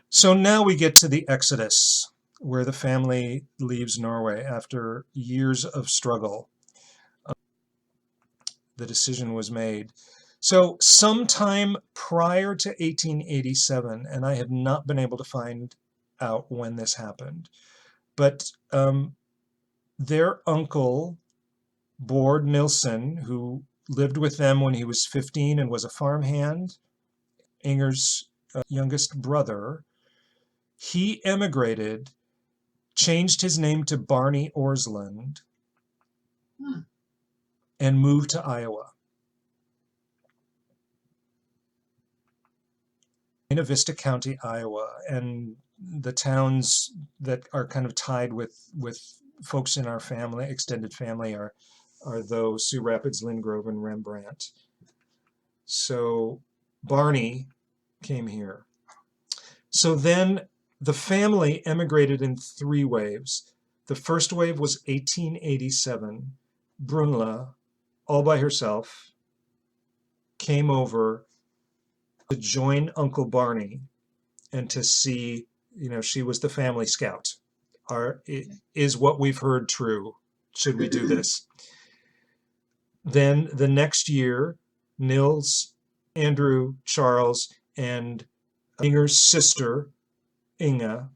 So now we get to the Exodus, where the family leaves Norway after years of struggle. The decision was made. So sometime prior to 1887, and I have not been able to find out when this happened, but their uncle, Bård Nilsson, who lived with them when he was 15 and was a farmhand, Inger's youngest brother, he emigrated, changed his name to Barney Orsland, and moved to Iowa. In Vista County, Iowa, and the towns that are kind of tied with folks in our family, extended family, are those Sioux Rapids, Lynn Grove, and Rembrandt. So Barney came here. So then the family emigrated in 3 waves. The first wave was 1887. Brønla, all by herself, came over to join Uncle Barney and to see, she was the family scout. Is what we've heard true? Should we do this? Then the next year, Nils, Andrew, Charles, and Inger's sister, Inga,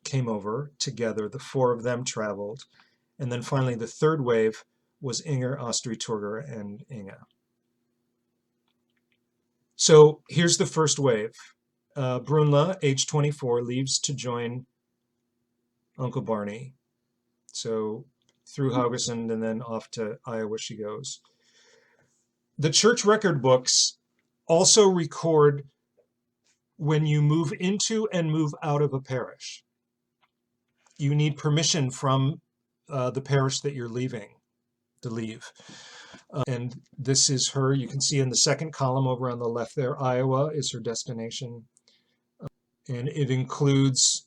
came over together. The 4 of them traveled. And then finally, the 3rd wave was Inger, Astrid, Torger, and Inga. So here's the first wave. Brønla, age 24, leaves to join Uncle Barney. So through Haugesund and then off to Iowa she goes. The church record books also record when you move into and move out of a parish. You need permission from the parish that you're leaving to leave. And this is her. You can see in the second column over on the left there, Iowa is her destination. And it includes,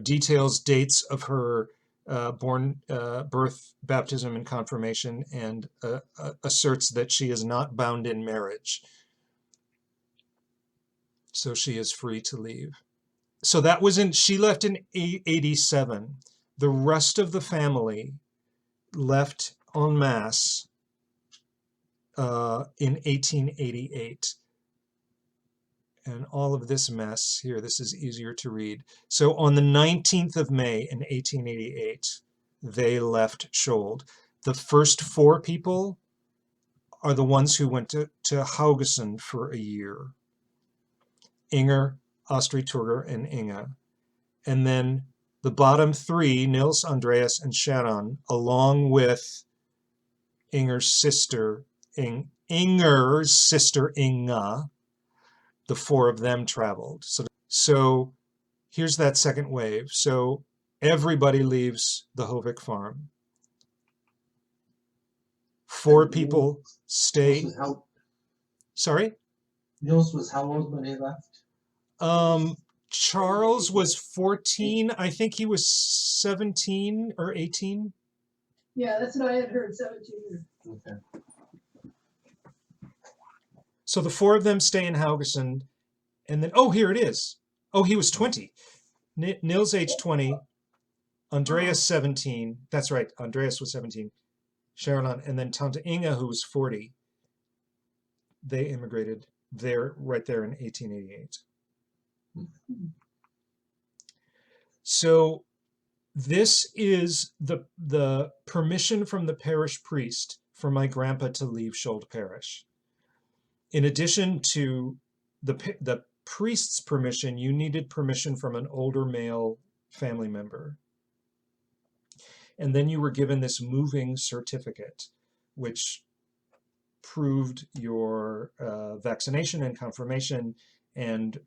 details, dates of her birth, baptism, and confirmation, and asserts that she is not bound in marriage. So she is free to leave. So that was she left in 87. The rest of the family left en masse in 1888. And all of this mess here, this is easier to read. So on the 19th of May in 1888, they left Skjold. The first 4 people are the ones who went to Haugesund for a year. Inger, Astrid, Torger, and Inga. And then the bottom 3, Nils, Andreas, and Tjerand, along with Inger's sister Inga, the 4 of them traveled. So here's that second wave. So everybody leaves the Hovick farm. 4 people stay. Sorry? Nils was how old when he left? Charles was 14. I think he was 17 or 18. Yeah, that's what I had heard, 17. Okay. So the 4 of them stay in Haugesund, and then, here it is. He was 20. Nils, age 20. Andreas, 17. That's right, Andreas was 17. Tjerand, and then Tante Inga, who was 40. They immigrated right there in 1888. So this is the permission from the parish priest for my grandpa to leave Skjold Parish. In addition to the priest's permission, you needed permission from an older male family member. And then you were given this moving certificate, which proved your vaccination and confirmation, and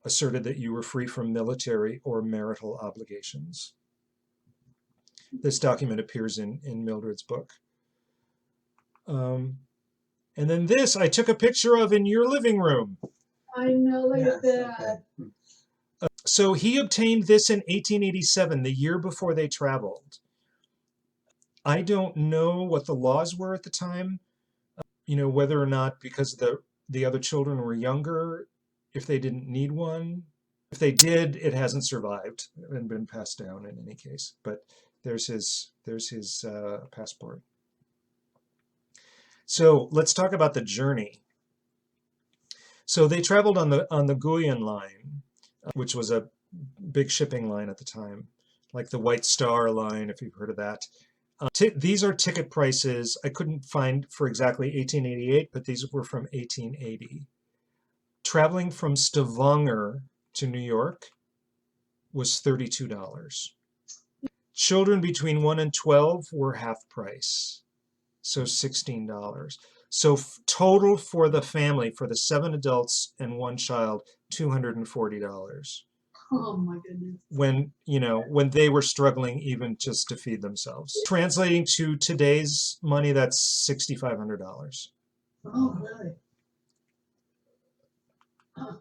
asserted that you were free from military or marital obligations. This document appears in Mildred's book. And then this I took a picture of in your living room. I know, look at that. So he obtained this in 1887, the year before they traveled. I don't know what the laws were at the time, whether or not, because the other children were younger, if they didn't need one. If they did, it hasn't survived and been passed down in any case. But there's his passport. So let's talk about the journey. So they traveled on the Guian line, which was a big shipping line at the time, like the White Star line, if you've heard of that. These are ticket prices. I couldn't find for exactly 1888, but these were from 1880. Traveling from Stavanger to New York was $32. Children between 1 and 12 were half price, so $16. So total for the family, for the 7 adults and 1 child, $240. Oh my goodness. When they were struggling even just to feed themselves. Translating to today's money, that's $6,500. Oh, really? Huh.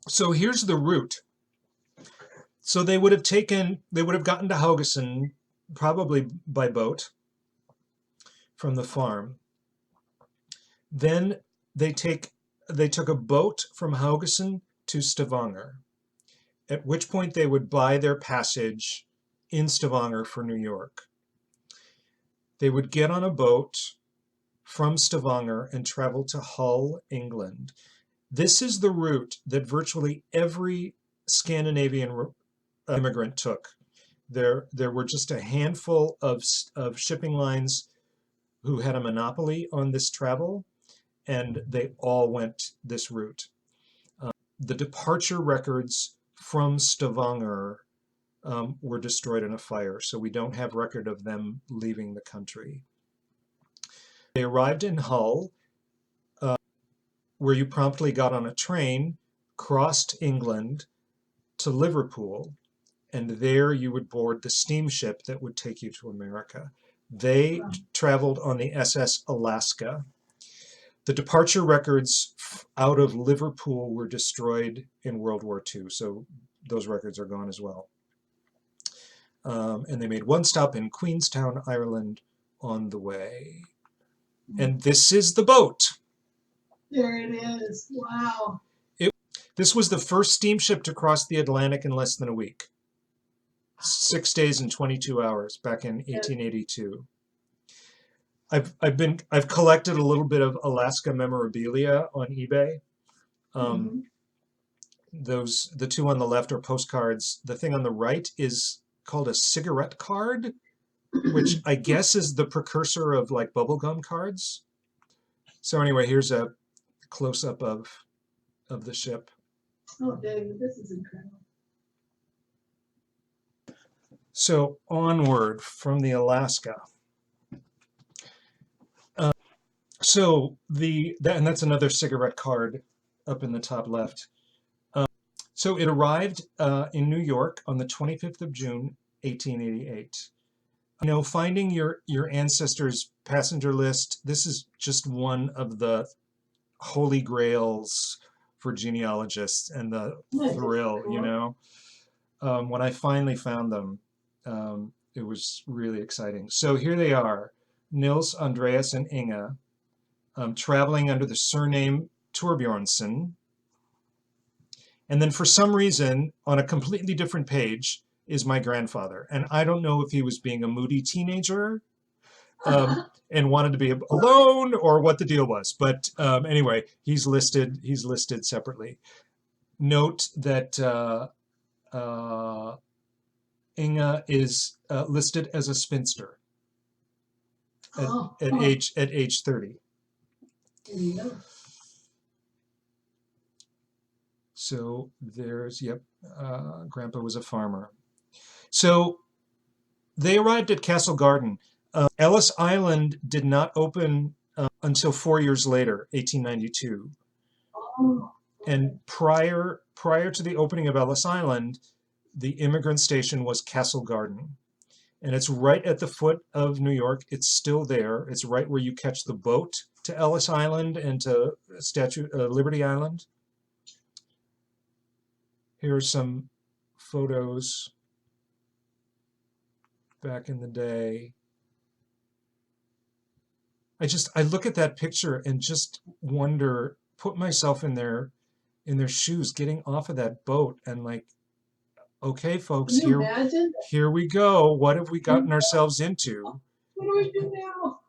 So here's the route. So they would have gotten to Haugesund probably by boat from the farm. Then they took a boat from Haugesund to Stavanger, at which point they would buy their passage in Stavanger for New York. They would get on a boat from Stavanger and travel to Hull, England. This is the route that virtually every Scandinavian immigrant took. There were just a handful of shipping lines who had a monopoly on this travel, and they all went this route. The departure records from Stavanger were destroyed in a fire, so we don't have record of them leaving the country. They arrived in Hull, where you promptly got on a train, crossed England to Liverpool, and there you would board the steamship that would take you to America. They traveled on the SS Alaska. The departure records out of Liverpool were destroyed in World War II, so those records are gone as well. And they made one stop in Queenstown, Ireland on the way. And this is the boat. There it is. Wow. This was the first steamship to cross the Atlantic in less than a week. 6 days and 22 hours back in 1882. I've collected a little bit of Alaska memorabilia on eBay. The two on the left are postcards. The thing on the right is called a cigarette card, which I guess is the precursor of like bubblegum cards. So anyway, here's a close-up of the ship. Oh, David, this is incredible. So onward from the Alaska. And that's another cigarette card up in the top left. So it arrived in New York on the 25th of June, 1888. Finding your ancestors' passenger list, this is just one of the holy grails for genealogists and the thrill, when I finally found them, it was really exciting. So here they are, Nils, Andreas, and Inga, traveling under the surname Torbjornsen. And then for some reason, on a completely different page, is my grandfather. And I don't know if he was being a moody teenager and wanted to be alone or what the deal was. But anyway, he's listed separately. Note that Inga is listed as a spinster at age 30. Yeah. So there's, Grandpa was a farmer. So they arrived at Castle Garden. Ellis Island did not open until 4 years later, 1892. Oh. And prior to the opening of Ellis Island, the immigrant station was Castle Garden. And it's right at the foot of New York. It's still there. It's right where you catch the boat to Ellis Island and to Liberty Island. Here are some photos back in the day. I look at that picture and just wonder put myself in their shoes, getting off of that boat and like, okay, folks, Can you imagine? here we go. What have we gotten ourselves into? What do we do now?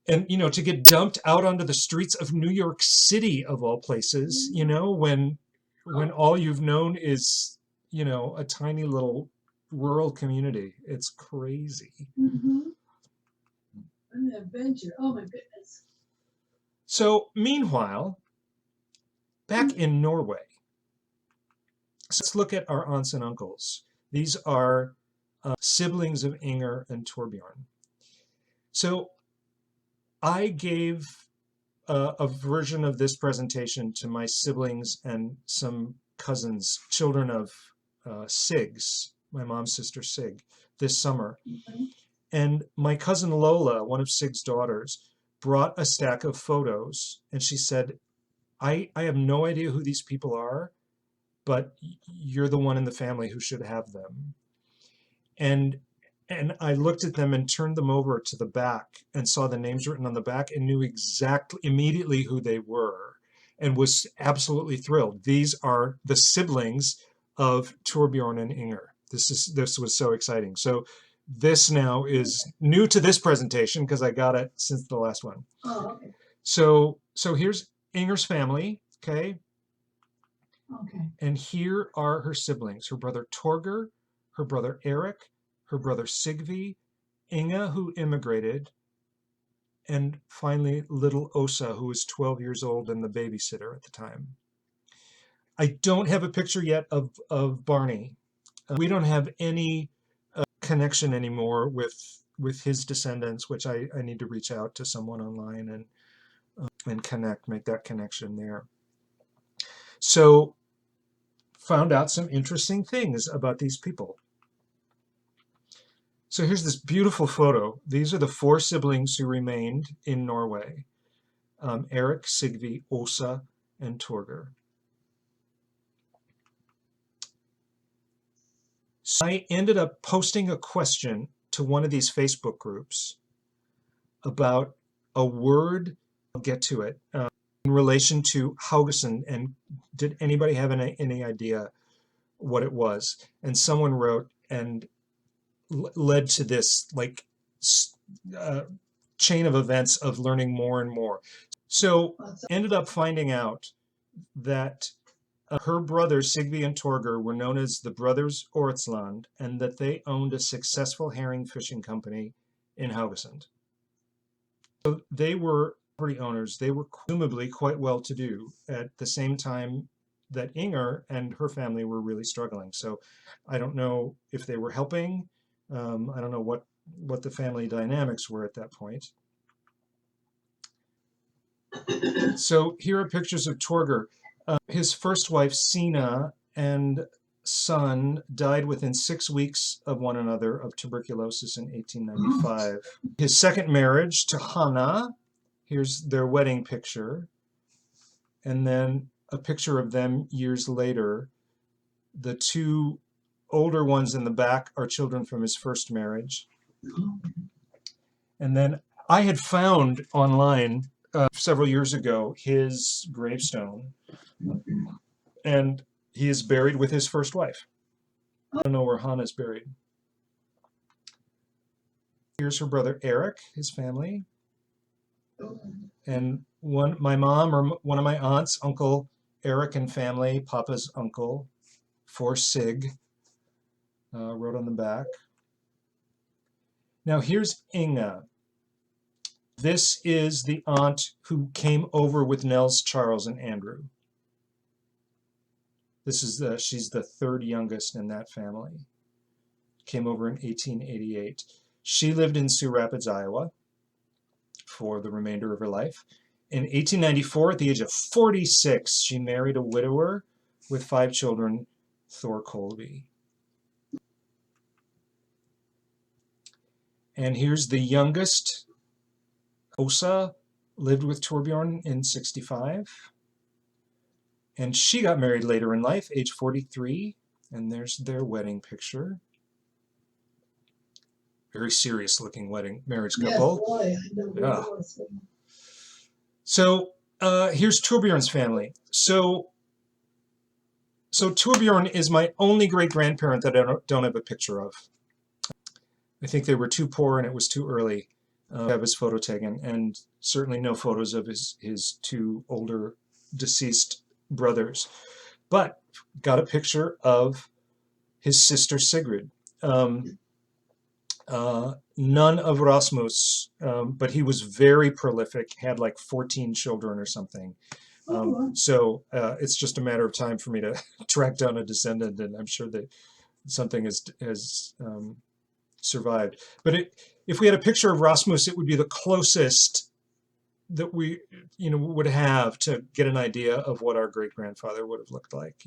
And, you know, to get dumped out onto the streets of New York City, of all places, you know, when all you've known is, you know, a tiny little rural community. It's crazy. Mm-hmm. An adventure. Oh my goodness. So meanwhile, back in Norway, so let's look at our aunts and uncles. These are siblings of Inger and Torbjorn. So I gave a version of this presentation to my siblings and some cousins, children of Sigs, my mom's sister Sig, this summer. Mm-hmm. And my cousin Lola, one of Sig's daughters, brought a stack of photos, and she said, I have no idea who these people are, but you're the one in the family who should have them. And I looked at them and turned them over to the back and saw the names written on the back and knew immediately who they were and was absolutely thrilled. These are the siblings of Torbjorn and Inger. This was so exciting. So this now is new to this presentation because I got it since the last one. Oh, okay. So here's Inger's family, okay? Okay. And here are her siblings, her brother Torger, her brother Eric, her brother Sigvi, Inga, who immigrated, and finally little Osa, who was 12 years old and the babysitter at the time. I don't have a picture yet of Barney. We don't have any connection anymore with his descendants, which I need to reach out to someone online and make that connection there. So found out some interesting things about these people. So here's this beautiful photo. These are the 4 siblings who remained in Norway. Eric, Sigvi, Osa, and Torger. So I ended up posting a question to one of these Facebook groups about a word, I'll get to it, in relation to Haugesund, and did anybody have any idea what it was? And someone wrote, and led to this like chain of events of learning more and more. So ended up finding out that her brothers Sigvi and Torger were known as the Brothers Ortsland, and that they owned a successful herring fishing company in Haugesund. So they were property owners. They were presumably quite well to do at the same time that Inger and her family were really struggling. So I don't know if they were helping. I don't know what the family dynamics were at that point. So here are pictures of Torger. His first wife, Serina, and son died within 6 weeks of one another of tuberculosis in 1895. His second marriage to Hanna, here's their wedding picture, and then a picture of them years later. The 2 older ones in the back are children from his first marriage. And then I had found online several years ago his gravestone, and he is buried with his first wife. I don't know where Hannah's buried. Here's her brother Eric, his family, and my mom or one of my aunts, Uncle Eric and family, Papa's uncle, for Sig, wrote on the back. Now here's Inga. This is the aunt who came over with Nels, Charles, and Andrew. This is she's the 3rd youngest in that family. Came over in 1888. She lived in Sioux Rapids, Iowa for the remainder of her life. In 1894, at the age of 46, she married a widower with 5 children, Thor Colby. And here's the youngest, Osa, lived with Torbjorn in 65. And she got married later in life, age 43. And there's their wedding picture. Very serious looking marriage couple. Yes, boy, I know. Yeah. So Here's Torbjorn's family. So Torbjorn is my only great-grandparent that I don't have a picture of. I think they were too poor and it was too early to have his photo taken, and certainly no photos of his two older deceased brothers. But got a picture of his sister Sigrid. None of Rasmus, but he was very prolific, had like 14 children or something. So it's just a matter of time for me to track down a descendant, and I'm sure that something has survived. But if we had a picture of Rasmus, it would be the closest that we would have to get an idea of what our great-grandfather would have looked like.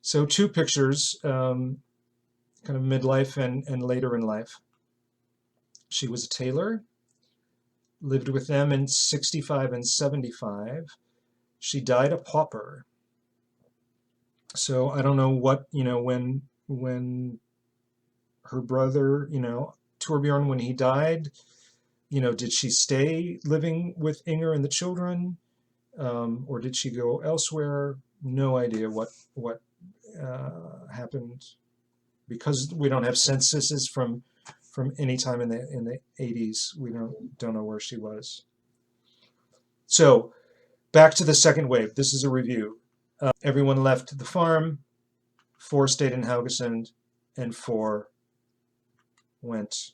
So two pictures, kind of midlife and later in life. She was a tailor, lived with them in 65 and 75. She died a pauper. So I don't know what, when her brother, Torbjorn, when he died, did she stay living with Inger and the children? Or did she go elsewhere? No idea what happened, because we don't have censuses from any time in the 80s. We don't know where she was. So back to the second wave. This is a review. Everyone left the farm. 4 stayed in Haugesund, and 4 went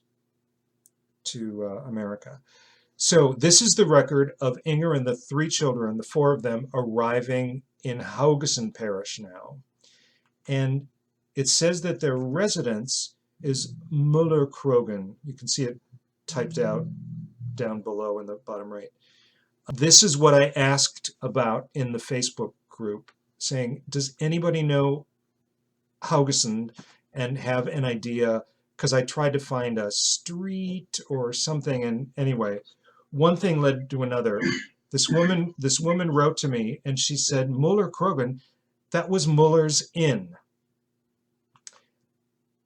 to America. So this is the record of Inger and the 3 children, the 4 of them, arriving in Skjold Parish now. And it says that their residence is Møllerkrogen. You can see it typed out down below in the bottom right. This is what I asked about in the Facebook group, saying, does anybody know Haugesund and have an idea? Because I tried to find a street or something, and anyway, one thing led to another. This woman wrote to me, and she said, Møllerkrogen, that was Muller's Inn.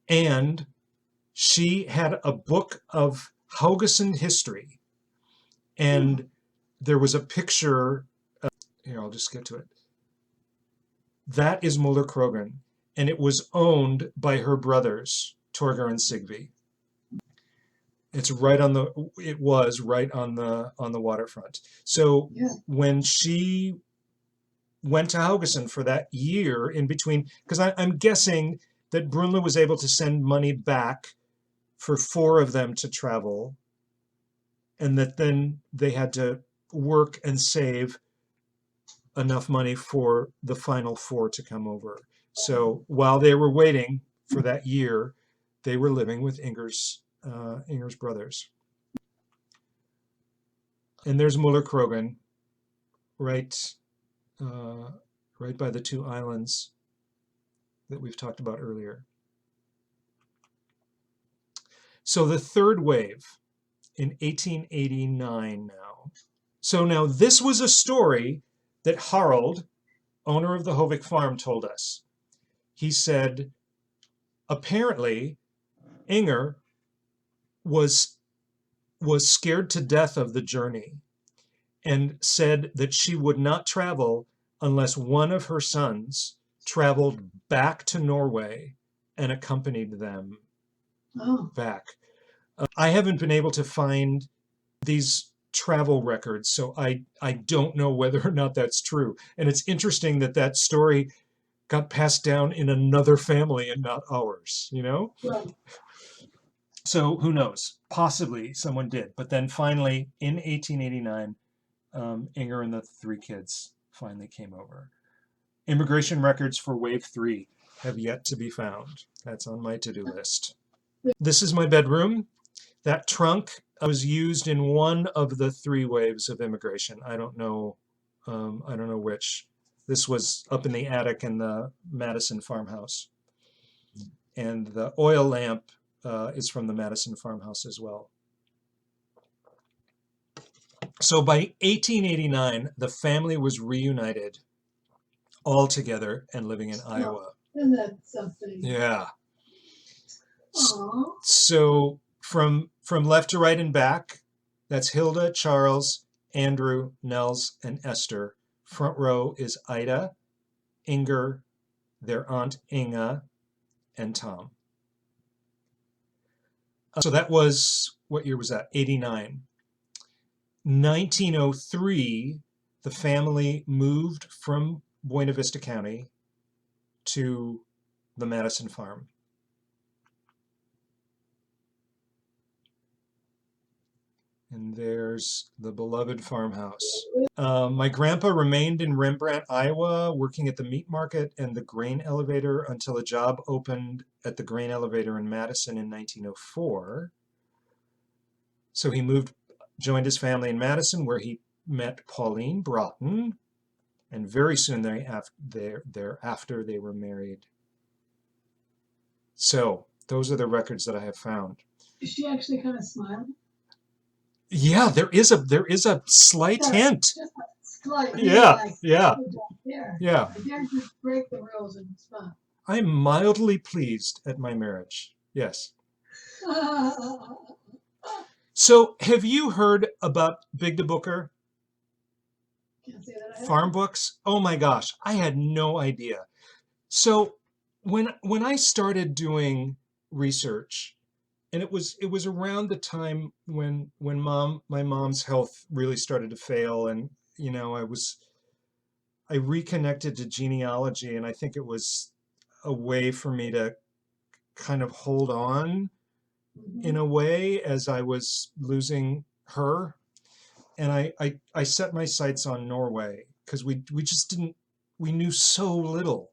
And she had a book of Haugesund history, and there was a picture. Here, I'll just get to it. That is Møllerkrogen, and it was owned by her brothers, Torger and Sigvi. It was right on the waterfront. So when she went to Haugesund for that year in between, because I'm guessing that Brønla was able to send money back for 4 of them to travel, and that then they had to work and save enough money for the final 4 to come over. So while they were waiting for that year, they were living with Inger's brothers. And there's Møllerkrogen, right by the 2 islands that we've talked about earlier. So the third wave in 1889 now. So now this was a story that Harald, owner of the Hovick farm, told us. He said, apparently, Inger was scared to death of the journey and said that she would not travel unless one of her sons traveled back to Norway and accompanied them back. I haven't been able to find these travel records, so I don't know whether or not that's true. And it's interesting that story got passed down in another family and not ours, Right. So who knows? Possibly someone did. But then finally, in 1889, Inger and the 3 kids finally came over. Immigration records for Wave 3 have yet to be found. That's on my to-do list. This is my bedroom. That trunk was used in one of the 3 waves of immigration. I don't know which. This was up in the attic in the Madison farmhouse. And the oil lamp is from the Madison farmhouse as well. So by 1889, the family was reunited all together and living in Iowa. Isn't that something? Yeah. Aww. So from left to right and back, that's Hilda, Charles, Andrew, Nels, and Esther. Front row is Ida, Inger, their aunt Inga, and Tom. So that was, what year was that? 89. 1903, the family moved from Buena Vista County to the Madison farm. And there's the beloved farmhouse. My grandpa remained in Rembrandt, Iowa, working at the meat market and the grain elevator until a job opened at the grain elevator in Madison in 1904. So he joined his family in Madison, where he met Pauline Broughton, and very soon thereafter they were married. So those are the records that I have found. Is she actually kind of smiling? Yeah, there is a slight hint. Just a slight. Yeah, Like, yeah, "Oh, don't care. yeah. I dare just break the rules and smile." I'm mildly pleased at my marriage. Yes. So have you heard about Big de Booker Can't say that I have. farm books? Oh my gosh, I had no idea. So when I started doing research, and it was around the time when my mom's health really started to fail, and you know, I reconnected to genealogy, and I think it was a way for me to kind of hold on in a way as I was losing her. And I set my sights on Norway because we knew so little.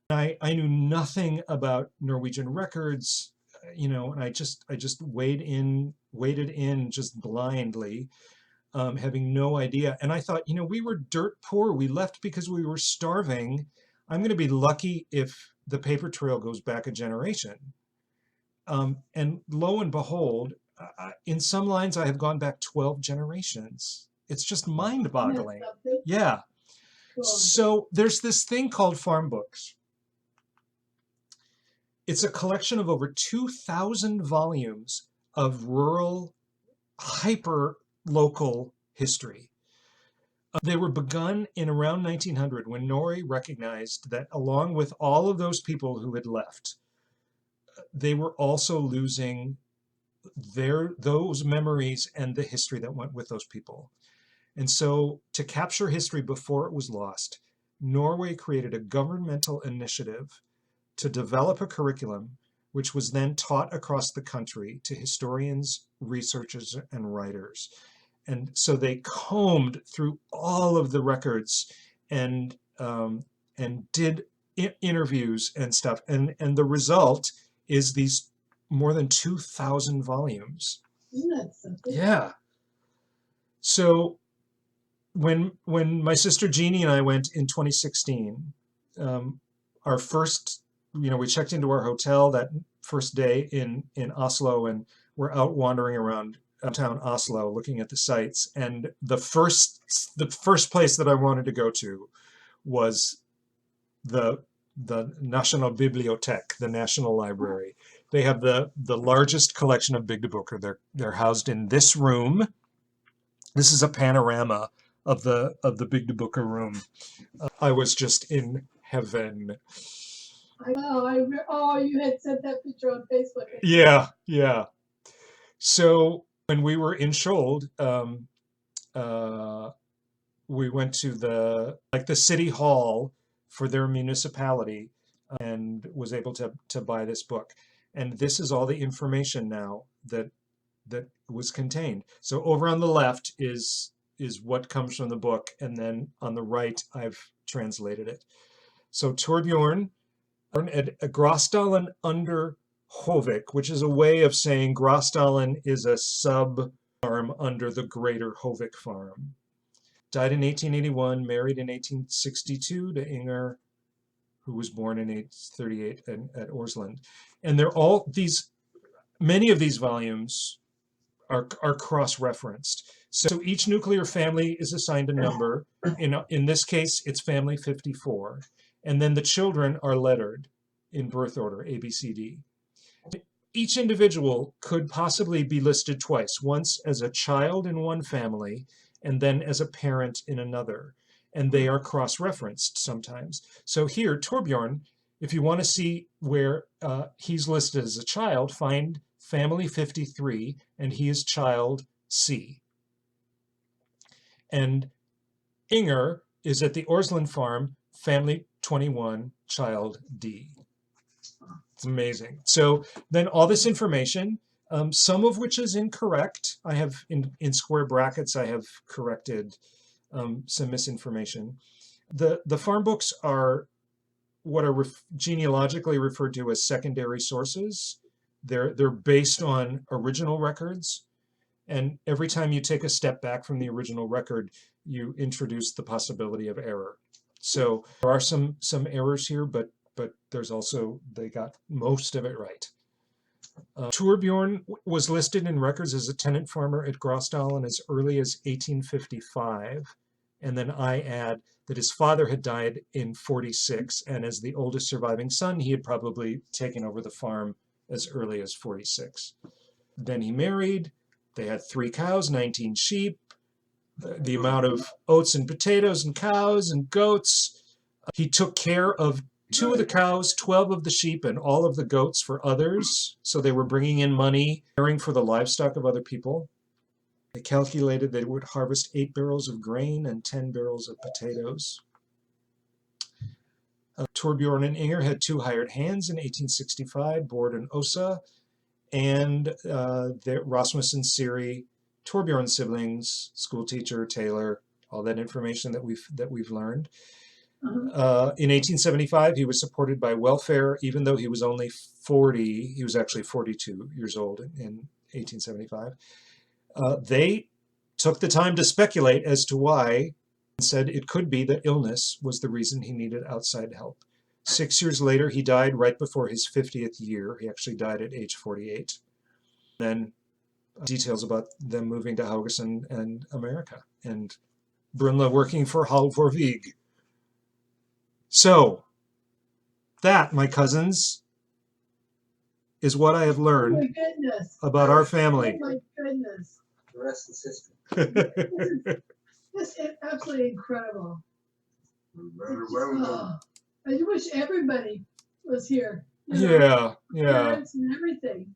I knew nothing about Norwegian records, you know, and I just waded in just blindly, having no idea. And I thought, you know, we were dirt poor. We left because we were starving. I'm going to be lucky if the paper trail goes back a generation. And lo and behold, in some lines, I have gone back 12 generations. It's just mind-boggling. Yeah. Cool. So there's this thing called farm books. It's a collection of over 2,000 volumes of rural, hyper-local history. They were begun in around 1900 when Norway recognized that along with all of those people who had left, they were also losing those memories and the history that went with those people. And so to capture history before it was lost, Norway created a governmental initiative to develop a curriculum which was then taught across the country to historians, researchers, and writers. And so they combed through all of the records and did interviews and stuff. And the result is these more than 2,000 volumes. Isn't that something? Yeah. So when my sister Jeannie and I went in 2016, our first, you know, we checked into our hotel that first day in Oslo, and we're out wandering around downtown Oslo looking at the sites. And the first place that I wanted to go to was the National Bibliotek, the National Library. They have the largest collection of Big de Booker. They're housed in this room. This is a panorama of the Big de Booker room. I was just in heaven. I know. You had sent that picture on Facebook. Yeah, yeah. So when we were in Skjold, we went to the city hall for their municipality and was able to buy this book. And this is all the information now that was contained. So over on the left is what comes from the book, and then on the right I've translated it. So Torbjorn at Grasdalen under Hovick, which is a way of saying Grasdalen is a sub-farm under the greater Hovick farm. Died in 1881, married in 1862 to Inger, who was born in 1838 at Orsland. And they're all many of these volumes are cross-referenced. So each nuclear family is assigned a number. In this case, it's family 54. And then the children are lettered in birth order, A, B, C, D. Each individual could possibly be listed twice, once as a child in one family and then as a parent in another. And they are cross-referenced sometimes. So here, Torbjorn, if you want to see where he's listed as a child, find family 53, and he is child C. And Inger is at the Orsland farm, family 21, child D. It's amazing. So then all this information, some of which is incorrect. I have in square brackets, I have corrected some misinformation. The farm books are what are genealogically referred to as secondary sources. They're based on original records. And every time you take a step back from the original record, you introduce the possibility of error. So there are some errors here, but there's also, they got most of it right. Torbjorn was listed in records as a tenant farmer at Grasdalen as early as 1855. And then I add that his father had died in 46. And as the oldest surviving son, he had probably taken over the farm as early as 46. Then he married. They had 3 cows, 19 sheep, the amount of oats and potatoes and cows and goats. He took care of 2 of the cows, 12 of the sheep, and all of the goats for others. So they were bringing in money, caring for the livestock of other people. They calculated they would harvest 8 barrels of grain and 10 barrels of potatoes. Torbjorn and Inger had 2 hired hands in 1865, Bård and Åsa, and Rasmus and Siri, Torbjorn's siblings, school teacher, tailor, all that information that we've learned. In 1875, he was supported by welfare, even though he was only 40. He was actually 42 years old in 1875. They took the time to speculate as to why, and said it could be that illness was the reason he needed outside help. 6 years later, he died right before his 50th year. He actually died at age 48. Then details about them moving to Haugesund and America, and Brønla working for Hovick. So that, my cousins, is what I have Oh learned my goodness. about our Oh family. my goodness. The rest is history. This is absolutely incredible. Very well done. I wish everybody was here. You know, Yeah. parents and everything.